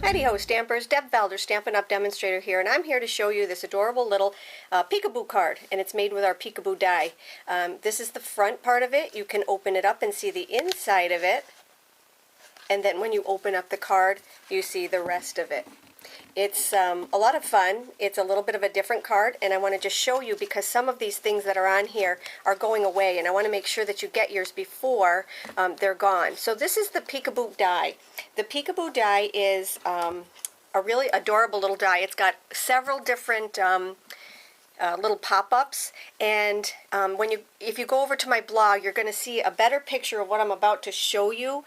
Howdy-ho, Stampers. Deb Valder, Stampin' Up! Demonstrator here, and I'm here to show you this adorable little PeekaBoo card, and it's made with our PeekaBoo die. This is the front part of it. You can open it up and see the inside of it, and then when you open up the card, you see the rest of it. It's a lot of fun. It's a little bit of a different card, and I want to just show you because some of these things that are on here are going away, and I want to make sure that you get yours before they're gone. So this is the PeekaBoo die. The PeekaBoo die is a really adorable little die. It's got several different little pop-ups, and if you go over to my blog, you're going to see a better picture of what I'm about to show you.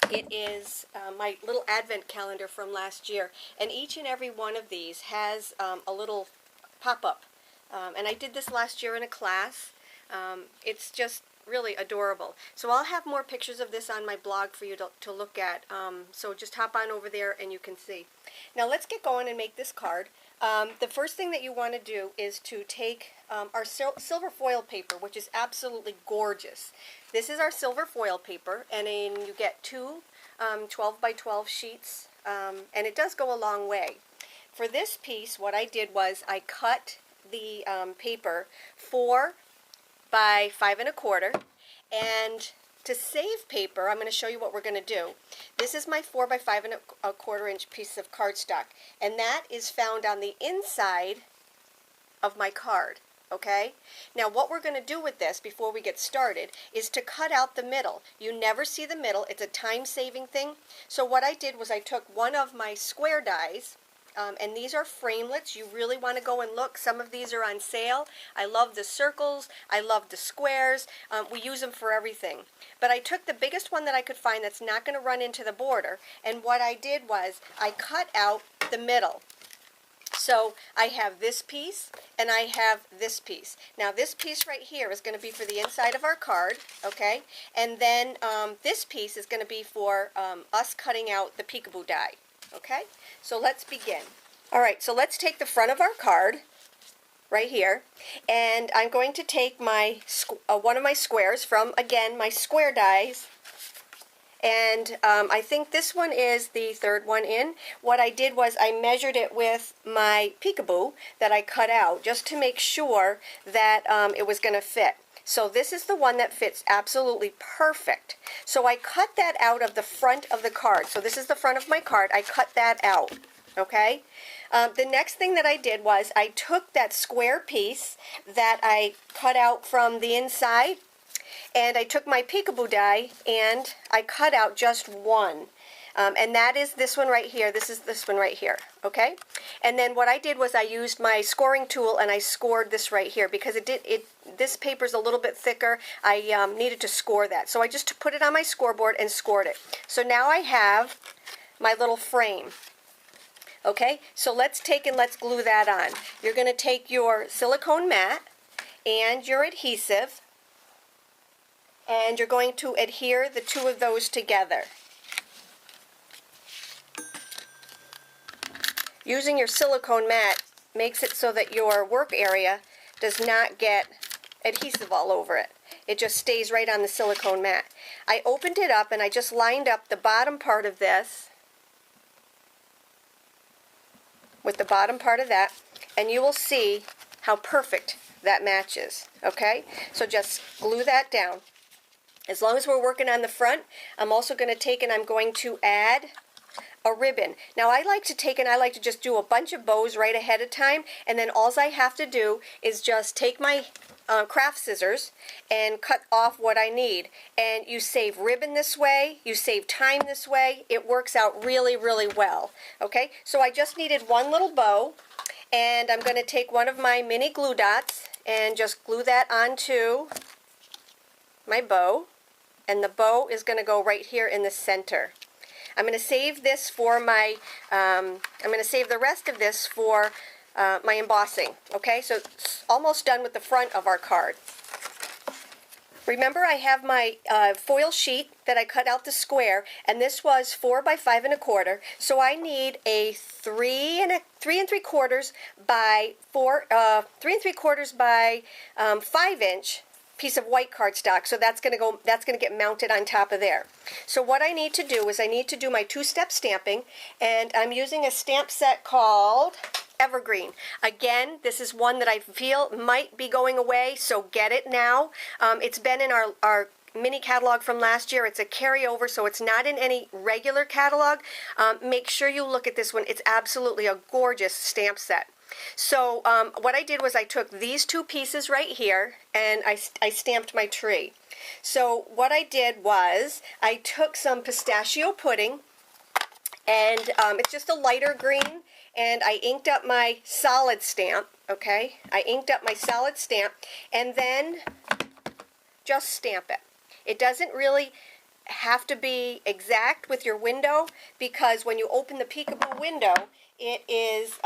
It is my little advent calendar from last year, and each and every one of these has a little pop-up, and I did this last year in a class. It's just really adorable. So I'll have more pictures of this on my blog for you to look at, so just hop on over there and you can see. Now let's get going and make this card. The first thing that you want to do is to take our silver foil paper, which is absolutely gorgeous. This is our silver foil paper, and then you get two 12 by 12 sheets, and it does go a long way. For this piece, what I did was I cut the paper 4 by 5 1/4, and to save paper, I'm going to show you what we're going to do. This is my 4 by 5 1/4 inch piece of cardstock, and that is found on the inside of my card. Okay? Now what we're going to do with this before we get started is to cut out the middle. You never see the middle. It's a time-saving thing. So what I did was I took one of my square dies, and these are Framelits. You really want to go and look. Some of these are on sale. I love the circles. I love the squares. We use them for everything. But I took the biggest one that I could find that's not going to run into the border, and what I did was I cut out the middle. So I have this piece and I have this piece. Now this piece right here is going to be for the inside of our card, okay? And then this piece is going to be for us cutting out the PeekaBoo die, okay? So let's begin. Alright, so let's take the front of our card right here, and I'm going to take my one of my squares from, again, my square dies. And I think this one is the third one in. What I did was I measured it with my PeekaBoo that I cut out just to make sure that it was going to fit. So this is the one that fits absolutely perfect. So I cut that out of the front of the card. So this is the front of my card. I cut that out. Okay? The next thing that I did was I took that square piece that I cut out from the inside, and I took my PeekaBoo die and I cut out just one. And that is this one right here. This is this one right here. Okay? And then what I did was I used my scoring tool and I scored this right here because this paper's a little bit thicker. I needed to score that. So I just put it on my scoreboard and scored it. So now I have my little frame. Okay? So let's take and let's glue that on. You're going to take your silicone mat and your adhesive, and you're going to adhere the two of those together. Using your silicone mat makes it so that your work area does not get adhesive all over it. It just stays right on the silicone mat. I opened it up and I just lined up the bottom part of this with the bottom part of that, and you will see how perfect that matches. Okay? So just glue that down. As long as we're working on the front, I'm also going to take and I'm going to add a ribbon. Now I like to just do a bunch of bows right ahead of time, and then all I have to do is just take my craft scissors and cut off what I need. And you save ribbon this way, you save time this way. It works out really, really well. Okay, so I just needed one little bow, and I'm going to take one of my mini glue dots and just glue that onto my bow. And the bow is going to go right here in the center. I'm going to save this for my, I'm going to save the rest of this for my embossing. Okay, so it's almost done with the front of our card. Remember, I have my foil sheet that I cut out the square, and this was 4 by 5 1/4. So I need a 3 3 3/4 by 5 inch piece of white cardstock, so that's going to get mounted on top of there. So what I need to do is I need to do my two-step stamping, and I'm using a stamp set called Evergreen. Again, this is one that I feel might be going away, so get it now. It's been in our mini catalog from last year. It's a carryover, so it's not in any regular catalog. Make sure you look at this one. It's absolutely a gorgeous stamp set. So what I did was I took these two pieces right here and I stamped my tree. So what I did was I took some pistachio pudding, and it's just a lighter green, and I inked up my solid stamp, okay? I inked up my solid stamp, and then just stamp it. It doesn't really have to be exact with your window, because when you open the PeekaBoo window, it is,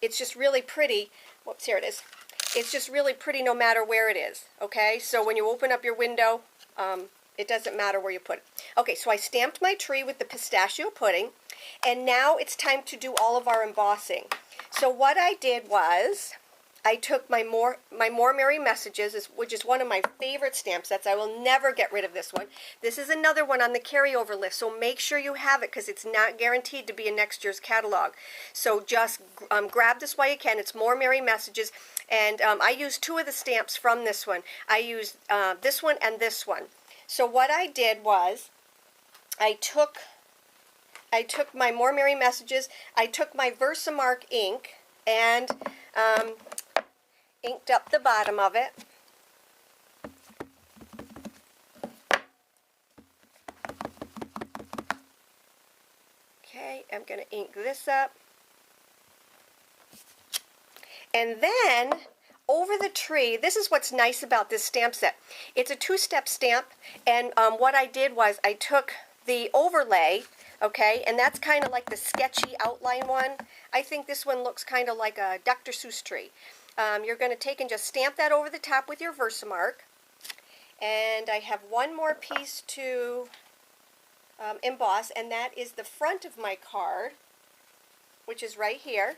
it's just really pretty. Whoops, here it is. It's just really pretty no matter where it is, okay? So when you open up your window, it doesn't matter where you put it. Okay, so I stamped my tree with the pistachio pudding, and now it's time to do all of our embossing. So what I did was I took my More Merry Messages, which is one of my favorite stamp sets. I will never get rid of this one. This is another one on the carryover list, so make sure you have it, because it's not guaranteed to be in next year's catalog. So just grab this while you can. It's More Merry Messages, and I used two of the stamps from this one. I used this one and this one. So what I did was I took my More Merry Messages, I took my Versamark ink, and inked up the bottom of it. Okay, I'm going to ink this up. And then over the tree, this is what's nice about this stamp set. It's a two-step stamp, and what I did was I took the overlay, okay, and that's kind of like the sketchy outline one. I think this one looks kind of like a Dr. Seuss tree. You're going to take and just stamp that over the top with your Versamark. And I have one more piece to emboss, and that is the front of my card, which is right here.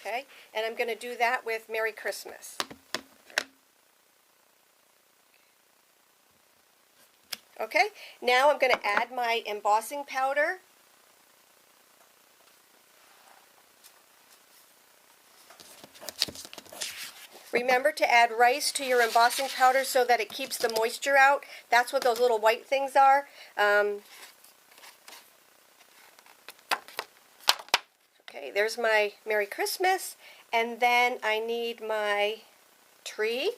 Okay, and I'm going to do that with Merry Christmas. Okay, now I'm going to add my embossing powder. Remember to add rice to your embossing powder so that it keeps the moisture out. That's what those little white things are. Okay, there's my Merry Christmas, and then I need my tree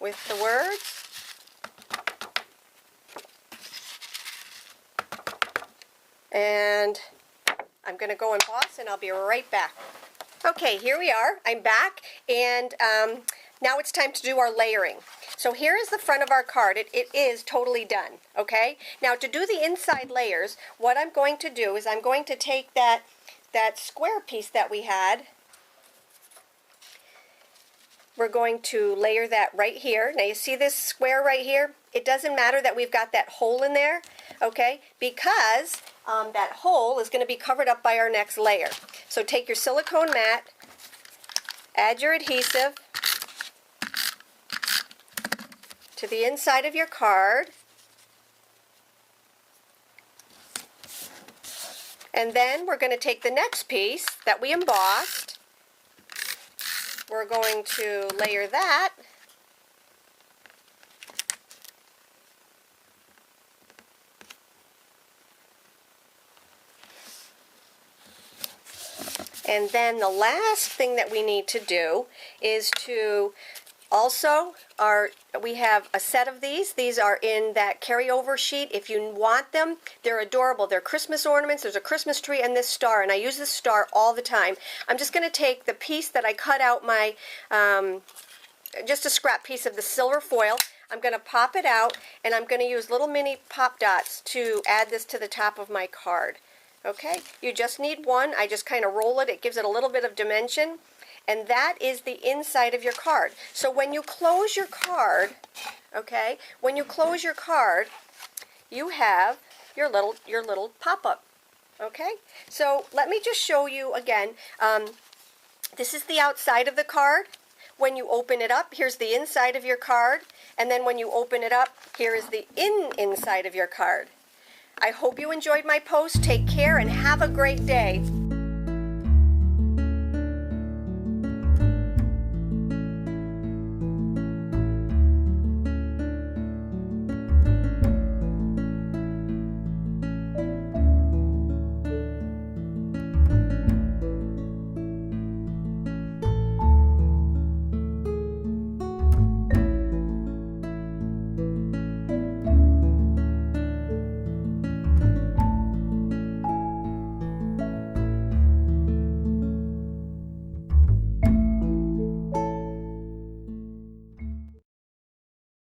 with the words. And I'm going to go emboss, and I'll be right back. Okay, here we are. I'm back, and now it's time to do our layering. So here is the front of our card. It is totally done, okay? Now to do the inside layers, what I'm going to do is I'm going to take that square piece that we had. We're going to layer that right here. Now you see this square right here? It doesn't matter that we've got that hole in there, okay? Because that hole is going to be covered up by our next layer. So take your silicone mat, add your adhesive to the inside of your card, and then we're going to take the next piece that we embossed. We're going to layer that, and then the last thing that we need to do is to also, we have a set of these. These are in that carryover sheet. If you want them, they're adorable. They're Christmas ornaments. There's a Christmas tree and this star, and I use this star all the time. I'm just going to take the piece that I cut out my, just a scrap piece of the silver foil. I'm going to pop it out, and I'm going to use little mini pop dots to add this to the top of my card. Okay, you just need one. I just kind of roll it. It gives it a little bit of dimension. And that is the inside of your card. So when you close your card, okay, when you close your card, you have your little pop-up. Okay, so let me just show you again. This is the outside of the card. When you open it up, here's the inside of your card, and then when you open it up, here is the inside of your card. I hope you enjoyed my post. Take care and have a great day.